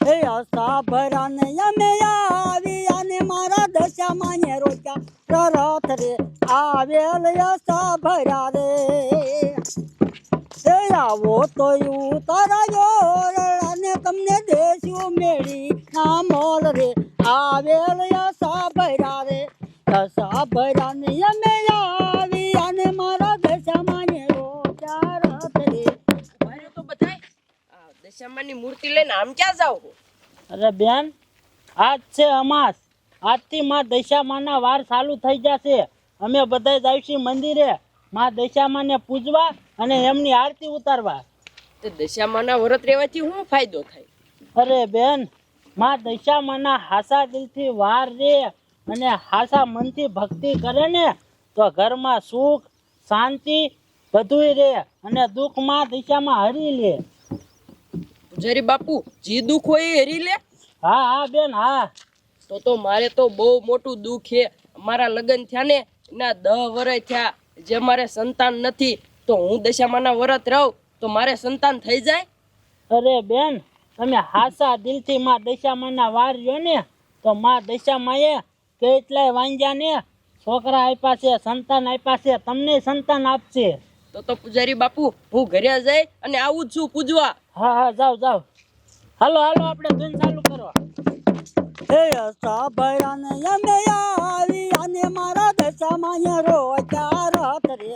હે આશા ભરાને અમે આવી અને મારા દશામાં ને રોજા રથ રે આવેલ આશા ભરા રે હે આવો તો ઉતારાયો અને તમને દેશું મેળી ના મોલ રે આવેલ આશા ભરા રે આશા ભરાને અમે આવી અને મારા દશામાં ને રોજા રથ રે તો બધાય દશામાની મૂર્તિ લઈને આમ ક્યાં જાવ? અરે બેન, આજ છે અમાસ. આજથી માં દશામાના વાર ચાલુ થઈ જશે. અમે બધા જાવશી મંદિરે માં દશામાને પૂજવા અને એમની આરતી ઉતારવા. તો દશામાના વ્રત રહેવાથી શું ફાયદો થાય? અરે બેન, માં દશામાના હાસા દિલથી વાર રે અને હાસા મનથી ભક્તિ કરે ને તો ઘરમાં સુખ શાંતિ બધુંય રે અને દુઃખ માં દશામાં હરી લે. પૂજારી બાપુ, જે દુઃખ હોય એ હરી લે? હા હા બેન, હા. તો મારે તો બહુ મોટું દુઃખ છે. અમારા લગ્ન થયા ને એના 10 વર્ષ થયા, જે મારે સંતાન નથી. તો હું દશામાના વ્રત રહું તો મારે સંતાન થઈ જાય? અરે બેન, તમે હાસા દિલથી માં દશામાના વાર રહ્યો ને તો માં દશામાએ કેટલાય વાંજ્યા ને છોકરા આપ્યા છે, સંતાન આપ્યા છે, તમને સંતાન આપશે. તો પૂજારી બાપુ, હું ઘરે જઈ અને આવું જ છું પૂજવા. હા હા, જાઓ જાઓ. હાલો હાલો, આપણે ધૂન ચાલુ કરો. હે આશા ભરાને અમે આવી અને મારા દશામાં ને રોજા રથ રે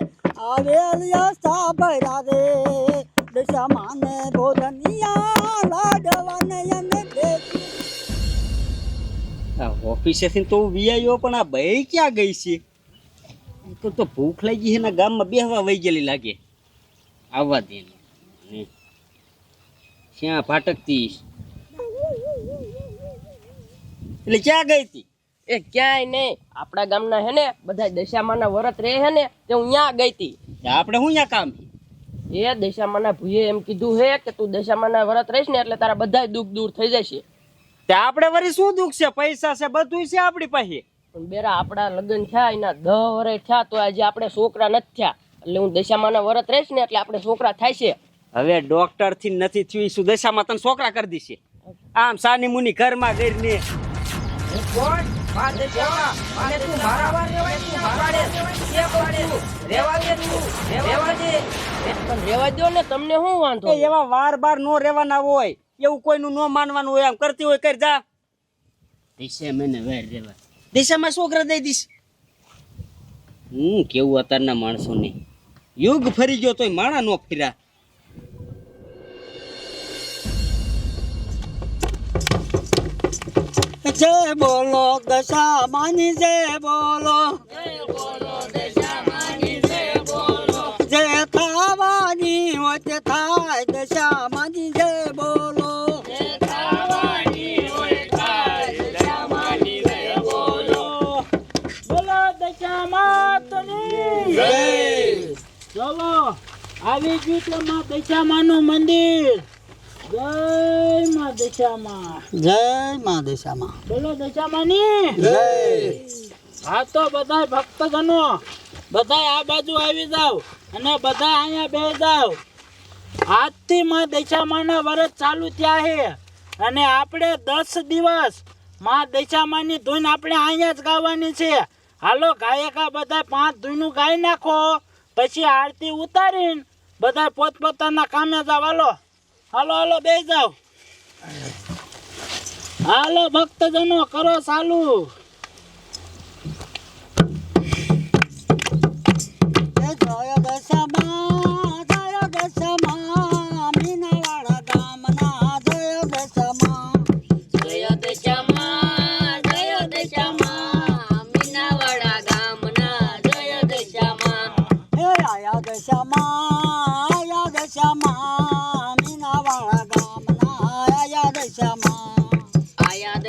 આવેલ આશા ભરા રે દશામાં ને ભોજનિયા લાડવાને અને ઓફિસેથી તો વીઆઈઓ પણ આ ભાઈ ક્યાં ગઈ છે? તો ભૂખ લાગી છે ને ગામમાં બેહવા વહી ગયેલી લાગે. આવવા દે ને ક્યાં ફાટકતી એટલે ક્યાં ગઈ હતી? એ ક્યાંય નહીં, આપણા ગામના હે ને બધા દશામાના વ્રત રહે હે ને તે હું ત્યાં ગઈ હતી. આપણે શું ત્યાં કામ? એ દશામાના ભૂએ એમ કીધું હે કે તું દશામાના વ્રત રહીશ ને એટલે તારા બધા દુઃખ દૂર થઈ જશે. તે આપણે વળી શું દુઃખ છે? પૈસા છે, બધું છે આપણી પાસે. પણ બેરા, આપણા લગ્ન થયા એના 10 વર્ષ થયા તો આજે આપણે છોકરા નથી થયા. એટલે હું દશામાના વ્રત રહીશ ને એટલે આપણે છોકરા થાય છે. હવે ડોક્ટર થી નથી થયું, શું દશામાં તને છોકરા કરી દીશે? આમ સાની મુની ઘરમાં ગઈ ને રેવા દો ને, તમને શું વાંધો? એવા વાર બાર નો રેવાના હોય, એવું કોઈનું નો માનવાનું હોય. આમ કરતી હોય કરી જા. દિશા મને વેર રેવા દિશામાં છોકરા દઈ દીશ. કેવું અત્યારના માણસો ને યુગ ફરી ગયો તોય માણા નો ફર્યા. જય બોલો દશામાની જય બોલો જય થવાની હોય તે થાય દશામાની જય બોલો બોલો દશામાતની જય. ચલો, આવી ગયું છે માં દશામાનું મંદિર. જય માં દશામાં. જય માં દશામાં. બોલો દશામાની જય. હા તો બધા ભક્તગણો બધા આ બાજુ આવી જાવ અને બધા અહીંયા બેસી જાવ. આજથી માં દશામાના વ્રત ચાલુ થયા છે અને આપણે 10 દિવસ માં દશામાની ધૂન આપણે અહીંયા જ ગાવાની છે. હાલો ગાયકા બધા 5 ધૂનું ગાઈ નાખો, પછી આરતી ઉતારીને બધા પોતપોતાના કામે જાવ. હાલો હાલો હાલો, બેસી જાવ. હાલો ભક્તજનો, કરો ચાલુ. જય દશામાં જય દશામાં મીનાવાડા ગામના જય દશામાં. જય દશામાં જય દશામાં મીનાવાડા ગામના જય દશામાં. હે આયા દશામાં મીનાવાડા ગામના આયા દશામાં. આયા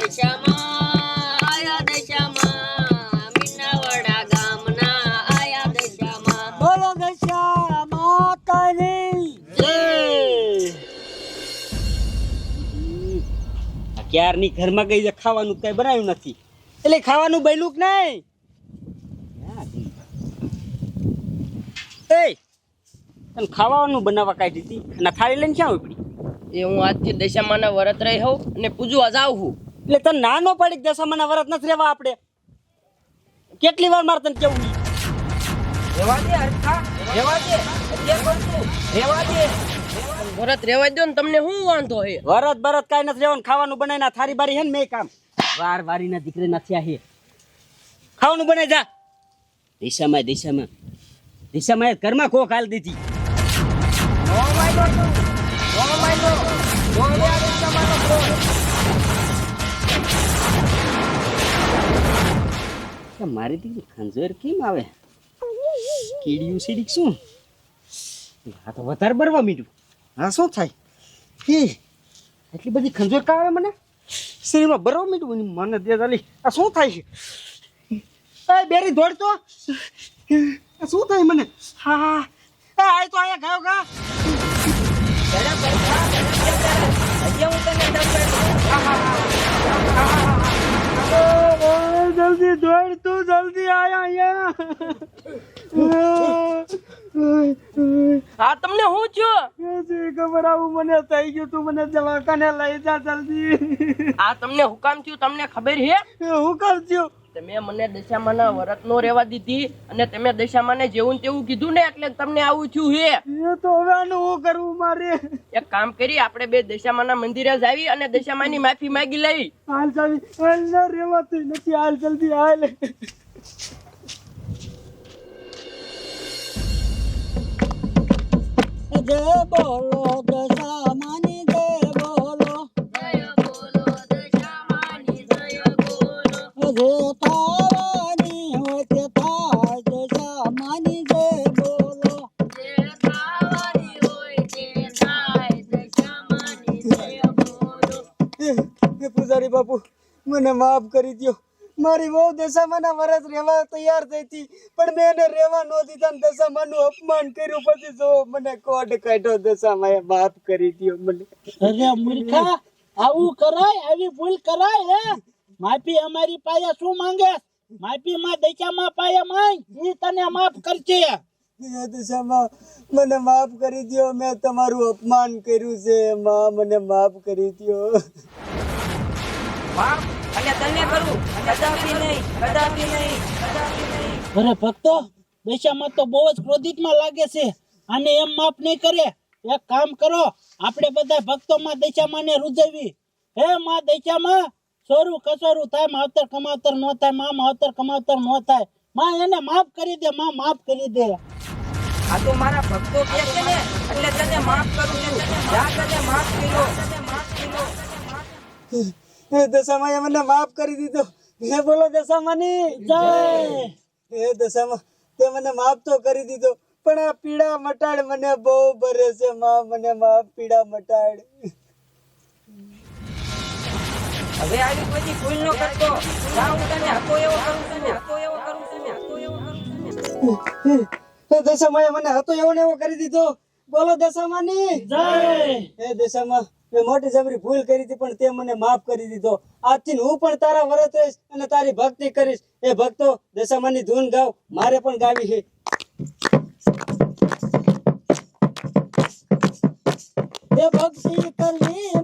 દશામાં મીનાવાડા ગામના આયા દશામાં. બોલો દશામાં તની ક્યારની ઘરમાં ગઈ છે, ખાવાનું કઈ બનાવ્યું નથી. એટલે ખાવાનું બન્યું કે નહીં? એ તને ખાવાનું બનાવવા કાઢી હતી અને થાળી લઈને ક્યાં ઉપડી? એ હું આજથી દશામાના વરત રહી હોઉં અને પૂજવા જાઉં છું. એટલે તને નાનો પડી દશામાના વરત નથી રહેવા આપણે. કેટલી વાર મારે તને કેવું ઈ? રેવા દે હરખા, રેવા દે. અત્યારે કહું છું, રેવા દે. વરત રેવા દો ને, તમને શું વાંધો હે? વરત બરત કાંઈ નથી રહેવાનું. ખાવાનું બનાવીને થારી બારી હે ને મેં કામ વાર વારીના દીકરી નથી આ હે. ખાવાનું બનાવી જા. દિશામાં ઘરમાં કોક હાલ દીધી. મારી દીકરી ખંજર કેમ આવે? કીડિયું સીડીક શું? આ તો વધારે બરવા મીઠું. હા શું થાય? એટલી બધી ખંજર કા આવે મને? શરીરમાં બરવા મીઠું મને દે ચાલી. આ શું થાય છે? બેરી દોડતો શું થાય મને? હા આ તો અહીંયા ગયો ગા. જલ્દી દોડ તું, જલ્દી આયા હા, તમને શું થયું? ખબર આવું મને થઈ ગયું. તું મને દવાખાને લઈ જા જલ્દી. આ તમને હુકામ થયું તમને ખબર હે? હું કામ થયું? તમે મને દશામાના વરત નો રેવા દીધી અને તમે દશામાને જેવું તેવું કીધું ને એટલે તમને આવું થયું હે. એ તો હવે આનું શું કરવું મારે? એક કામ કરી, આપણે બે દશામાના મંદિરે જાવી અને દશામાની માફી માંગી લેવી. હાલ ચાવી, હાલ ના રેવાતું નથી. હાલ જલ્દી હાલ. જય બોલો દશામાની જય બોલો. જય બોલો દશામાની જય બોલો. જે થવાની હોય તે થાય દશામાની જય બોલો. જે થવાની હોય તે થાય દશામાની જય બોલો. પૂજારી બાપુ મને માફ કરી દ્યો. મારી બહુ દશામાના વરસ રહેવા તૈયાર થઈ હતી, પણ મેં એને રહેવા ન દીધા ને દશામાનું અપમાન કર્યું. પછી જો મને કોટ કાઢ્યો. દશામાએ માફ કરી દ્યો મને. અરે મૂર્ખા, આવું કરાય? આવી ભૂલ કરાય હે? માફી અમારી પાસે શું માંગે? માફી માં દશામાં પાસે માંગ, ઈ તને માફ કરશે. હે દશામાં મને માફ કરી દ્યો. મેં તમારું અપમાન કર્યું છે. માં મને માફ કરી દ્યો. અને તને કરું, કદાપી નહીં, કદાપી નહીં, કદાપી નહીં. અરે ભક્તો, દશામાં તો બહુ જ ક્રોધિતમાં લાગે છે. આને એમ માફ નહીં કરે. એક કામ કરો, આપણે બધા ભક્તોમાં દશામાને રૂજવી. હે માં દશામાં, સોરું કસોરું થાય, માવતર કમાવતર નો થાય. માં માવતર કમાવતર નો થાય. માં એને માફ કરી દે. માં માફ કરી દે. આ તો મારા ભક્તો કહે છે ને એટલે તને માફ કરું છું. જા તને માફ કર્યો. હે દશામાએ મને માફ કરી દીધો. હે બોલો દશામાની જય. હે દશામાં, તે મને માફ તો કરી દીધો, પણ આ પીડા મટાડ મને બહુ ભરે છે. માં મને માફ પીડા મટાડ. હવે આવી કોઈ ભૂલ ન કરતો. જા હું તને હતો એવો કરું છું, હતો એવો કરું છું, હતો એવો કરું છું. હે દશામાએ મને હતો એવો ને એવો કરી દીધો. બોલો દશામાની જય. હે દશામાં, મેં મોટી જબરી ભૂલ કરી હતી, પણ તે મને માફ કરી દીધો. આજથી હું પણ તારા વરત રહીશ અને તારી ભક્તિ કરીશ. એ ભક્તો, દશામાની ધૂન ગાવ. મારે પણ ગાવી છે. એ ભક્તિ કરવી